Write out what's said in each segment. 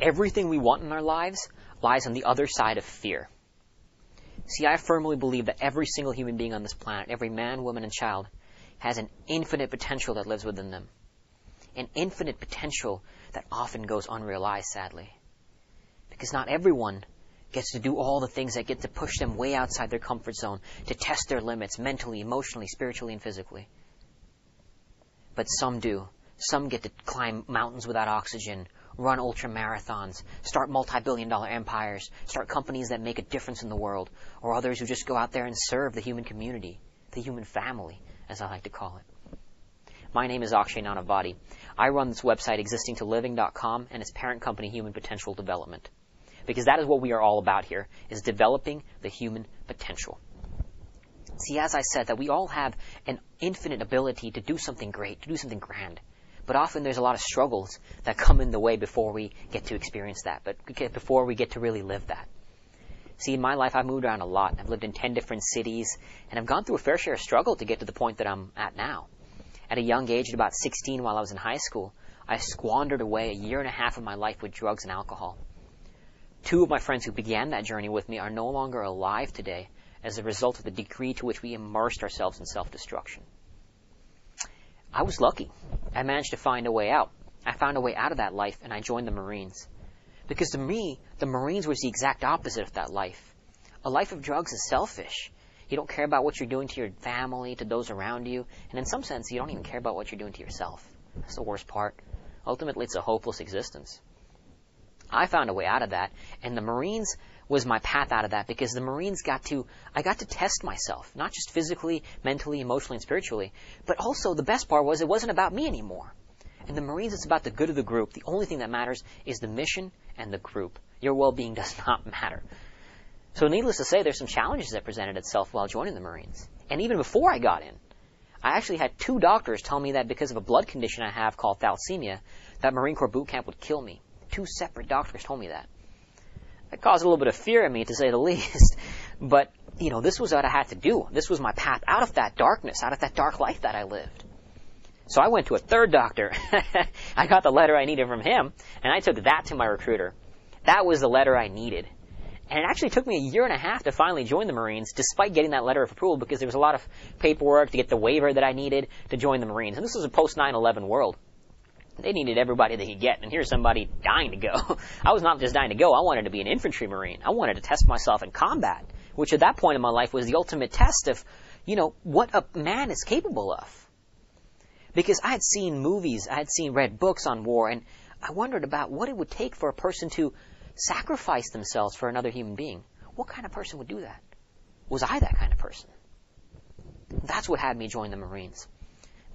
Everything we want in our lives lies on the other side of fear. See, I firmly believe that every single human being on this planet, every man, woman, and child, has an infinite potential that lives within them. An infinite potential that often goes unrealized, sadly. Because not everyone gets to do all the things that get to push them way outside their comfort zone, to test their limits mentally, emotionally, spiritually, and physically. But some do. Some get to climb mountains without oxygen, run ultra marathons, start multi-billion-dollar empires, start companies that make a difference in the world, or others who just go out there and serve the human community, the human family, as I like to call it. My name is Akshay Nanavati. I run this website, existingtoliving.com, and its parent company, Human Potential Development. Because that is what we are all about here, is developing the human potential. See, as I said, that we all have an infinite ability to do something great, to do something grand. But often there's a lot of struggles that come in the way before we get to experience that, before we get to really live that. See, in my life, I've moved around a lot. I've lived in 10 different cities, and I've gone through a fair share of struggle to get to the point that I'm at now. At a young age, at about 16, while I was in high school, I squandered away a year and a half of my life with drugs and alcohol. 2 of my friends who began that journey with me are no longer alive today as a result of the degree to which we immersed ourselves in self-destruction. I was lucky. I managed to find a way out. I found a way out of that life, and I joined the Marines. Because to me, the Marines was the exact opposite of that life. A life of drugs is selfish. You don't care about what you're doing to your family, to those around you, and in some sense, you don't even care about what you're doing to yourself. That's the worst part. Ultimately, it's a hopeless existence. I found a way out of that, and the Marines was my path out of that, because the Marines I got to test myself, not just physically, mentally, emotionally, and spiritually, but also the best part was it wasn't about me anymore. In the Marines, it's about the good of the group. The only thing that matters is the mission and the group. Your well-being does not matter. So needless to say, there's some challenges that presented itself while joining the Marines. And even before I got in, I actually had 2 doctors tell me that because of a blood condition I have called thalassemia, that Marine Corps boot camp would kill me. 2 separate doctors told me that. That caused a little bit of fear in me, to say the least. But, this was what I had to do. This was my path out of that darkness, out of that dark life that I lived. So I went to a 3rd doctor. I got the letter I needed from him, and I took that to my recruiter. That was the letter I needed. And it actually took me a year and a half to finally join the Marines, despite getting that letter of approval, because there was a lot of paperwork to get the waiver that I needed to join the Marines. And this was a post-9/11 world. They needed everybody they could get, and here's somebody dying to go. I was not just dying to go. I wanted to be an infantry Marine. I wanted to test myself in combat, which at that point in my life was the ultimate test of, what a man is capable of. Because I had seen movies, I had read books on war, and I wondered about what it would take for a person to sacrifice themselves for another human being. What kind of person would do that? Was I that kind of person? That's what had me join the Marines.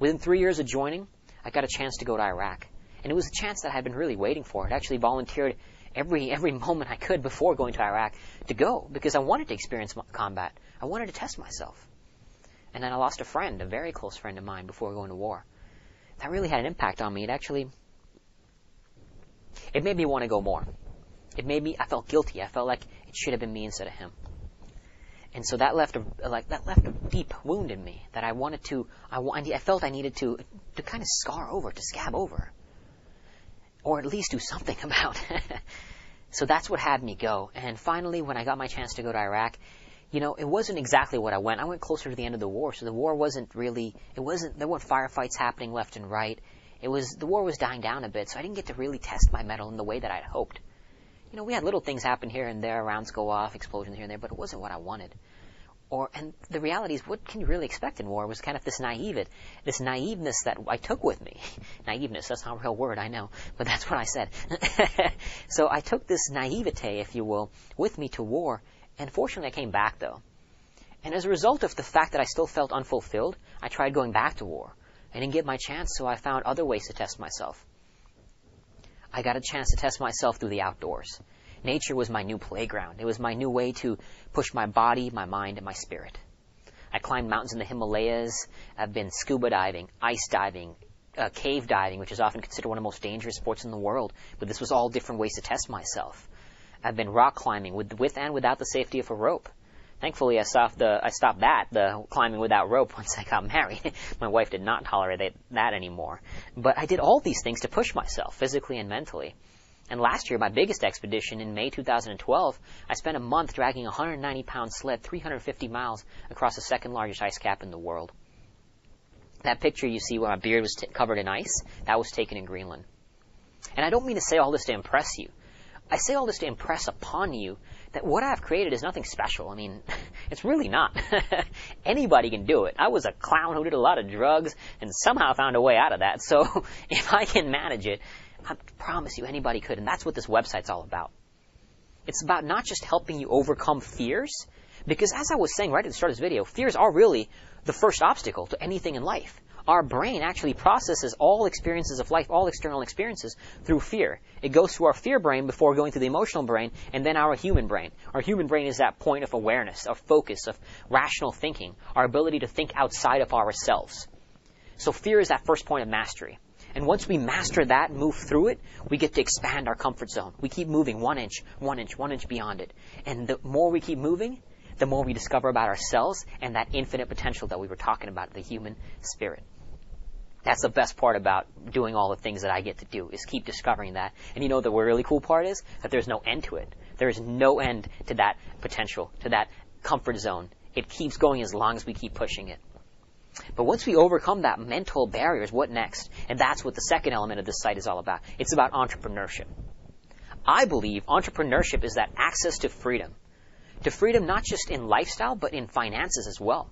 Within 3 years of joining, I got a chance to go to Iraq. And it was a chance that I had been really waiting for. I'd actually volunteered every moment I could before going to Iraq to go, because I wanted to experience combat. I wanted to test myself. And then I lost a friend, a very close friend of mine, before going to war. That really had an impact on me. It made me want to go more. I felt guilty. I felt like it should have been me instead of him. And so that left a deep wound in me that I felt I needed to kind of scab over. Or at least do something about. So that's what had me go. And finally, when I got my chance to go to Iraq, it wasn't exactly what I went. I went closer to the end of the war, so the war there weren't firefights happening left and right. The war was dying down a bit, so I didn't get to really test my mettle in the way that I'd hoped. We had little things happen here and there, rounds go off, explosions here and there, but it wasn't what I wanted. And the reality is, what can you really expect in war? It was kind of this naiveness that I took with me. Naiveness, that's not a real word, I know, but that's what I said. So I took this naivete, if you will, with me to war, and fortunately I came back, though. And as a result of the fact that I still felt unfulfilled, I tried going back to war. I didn't get my chance, so I found other ways to test myself. I got a chance to test myself through the outdoors. Nature was my new playground. It was my new way to push my body, my mind, and my spirit. I climbed mountains in the Himalayas. I've been scuba diving, ice diving, cave diving, which is often considered one of the most dangerous sports in the world. But this was all different ways to test myself. I've been rock climbing with and without the safety of a rope. Thankfully, I stopped the climbing without rope once I got married. My wife did not tolerate that anymore. But I did all these things to push myself, physically and mentally. And last year, my biggest expedition in May 2012, I spent a month dragging a 190-pound sled 350 miles across the second largest ice cap in the world. That picture you see where my beard was covered in ice, that was taken in Greenland. And I don't mean to say all this to impress you. I say all this to impress upon you that what I've created is nothing special. I mean, it's really not. Anybody can do it. I was a clown who did a lot of drugs and somehow found a way out of that. So if I can manage it, I promise you anybody could. And that's what this website's all about. It's about not just helping you overcome fears, because as I was saying right at the start of this video, fears are really the first obstacle to anything in life. Our brain actually processes all experiences of life, all external experiences, through fear. It goes through our fear brain before going to the emotional brain, and then our human brain. Our human brain is that point of awareness, of focus, of rational thinking, our ability to think outside of ourselves. So fear is that first point of mastery. And once we master that, move through it, we get to expand our comfort zone. We keep moving 1 inch, 1 inch, 1 inch beyond it. And the more we keep moving, the more we discover about ourselves and that infinite potential that we were talking about, the human spirit. That's the best part about doing all the things that I get to do, is keep discovering that. And you know the really cool part is that there's no end to it. There is no end to that potential, to that comfort zone. It keeps going as long as we keep pushing it. But once we overcome that mental barriers, what next? And that's what the second element of this site is all about. It's about entrepreneurship. I believe entrepreneurship is that access to freedom. To freedom not just in lifestyle, but in finances as well.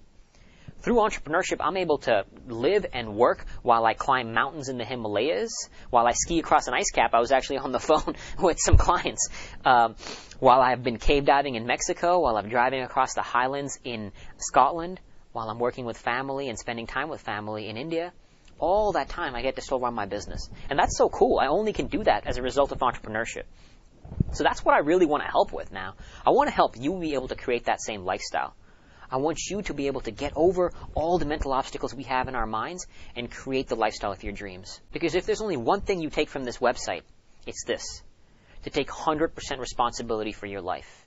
Through entrepreneurship, I'm able to live and work while I climb mountains in the Himalayas, while I ski across an ice cap. I was actually on the phone with some clients. While I've been cave diving in Mexico, while I'm driving across the highlands in Scotland, while I'm working with family and spending time with family in India. All that time I get to still run my business. And that's so cool. I only can do that as a result of entrepreneurship. So that's what I really want to help with now. I want to help you be able to create that same lifestyle. I want you to be able to get over all the mental obstacles we have in our minds and create the lifestyle of your dreams. Because if there's only one thing you take from this website, it's this: to take 100% responsibility for your life.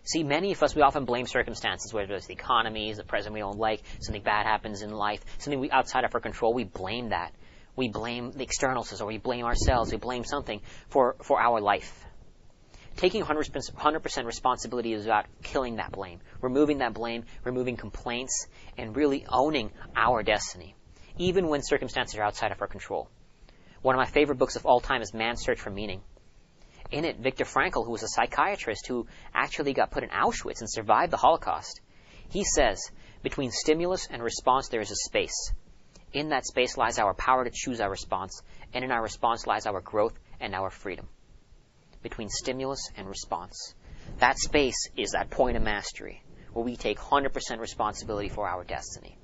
See, many of us, we often blame circumstances, whether it's the economy, the president we don't like, something bad happens in life, something outside of our control. We blame that. We blame the externals, or we blame ourselves. We blame something for our life. Taking 100% responsibility is about killing that blame, removing that blame, removing complaints, and really owning our destiny, even when circumstances are outside of our control. One of my favorite books of all time is Man's Search for Meaning. In it, Viktor Frankl, who was a psychiatrist who actually got put in Auschwitz and survived the Holocaust, he says, between stimulus and response there is a space. In that space lies our power to choose our response, and in our response lies our growth and our freedom. Between stimulus and response. That space is that point of mastery, where we take 100% responsibility for our destiny.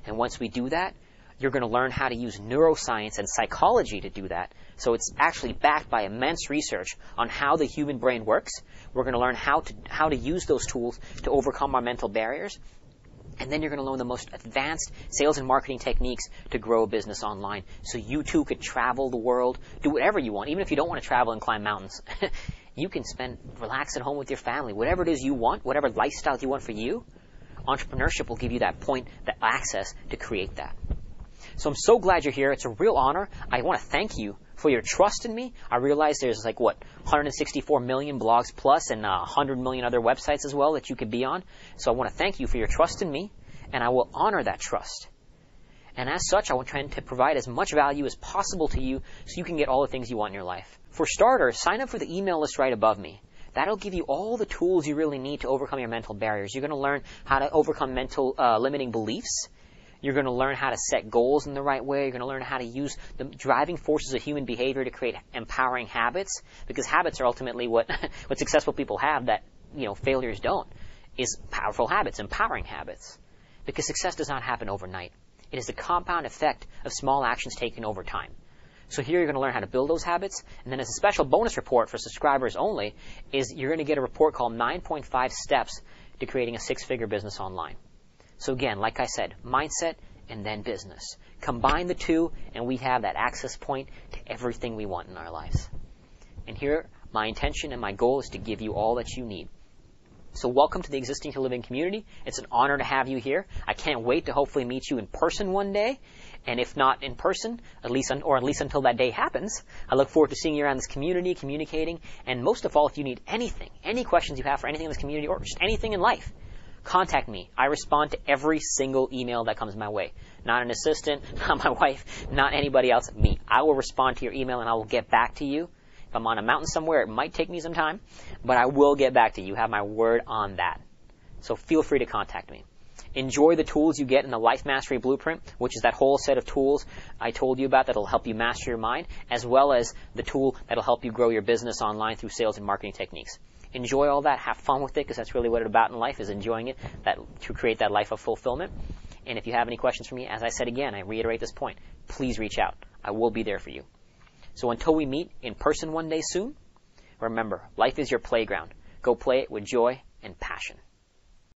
And once we do that, you're going to learn how to use neuroscience and psychology to do that. So it's actually backed by immense research on how the human brain works. We're going to learn how to use those tools to overcome our mental barriers. And then you're going to learn the most advanced sales and marketing techniques to grow a business online. So you too could travel the world, do whatever you want. Even if you don't want to travel and climb mountains, you can relax at home with your family. Whatever it is you want, whatever lifestyle you want for you, entrepreneurship will give you that point, that access to create that. So I'm so glad you're here. It's a real honor. I want to thank you for your trust in me. I realize there's 164 million blogs plus and 100 million other websites as well that you could be on. So I want to thank you for your trust in me, and I will honor that trust. And as such, I will try to provide as much value as possible to you so you can get all the things you want in your life. For starters, sign up for the email list right above me. That'll give you all the tools you really need to overcome your mental barriers. You're going to learn how to overcome mental limiting beliefs. You're going to learn how to set goals in the right way. You're going to learn how to use the driving forces of human behavior to create empowering habits, because habits are ultimately what successful people have that failures don't, is powerful habits, empowering habits. Because success does not happen overnight. It is the compound effect of small actions taken over time. So here you're going to learn how to build those habits, and then as a special bonus report for subscribers only, is you're going to get a report called 9.5 Steps to Creating a Six-Figure Business Online. So again, like I said, mindset and then business. Combine the two, and we have that access point to everything we want in our lives. And here, my intention and my goal is to give you all that you need. So welcome to the Existing to Living community. It's an honor to have you here. I can't wait to hopefully meet you in person one day. And if not in person, at least until that day happens, I look forward to seeing you around this community, communicating. And most of all, if you need anything, any questions you have for anything in this community or just anything in life, contact me. I respond to every single email that comes my way. Not an assistant, not my wife, not anybody else, me. I will respond to your email and I will get back to you. If I'm on a mountain somewhere, it might take me some time, but I will get back to you. You have my word on that. So feel free to contact me. Enjoy the tools you get in the Life Mastery Blueprint, which is that whole set of tools I told you about that will help you master your mind, as well as the tool that will help you grow your business online through sales and marketing techniques. Enjoy all that. Have fun with it, because that's really what it's about in life, is enjoying it, to create that life of fulfillment. And if you have any questions for me, as I said again, I reiterate this point, please reach out. I will be there for you. So until we meet in person one day soon, remember, life is your playground. Go play it with joy and passion.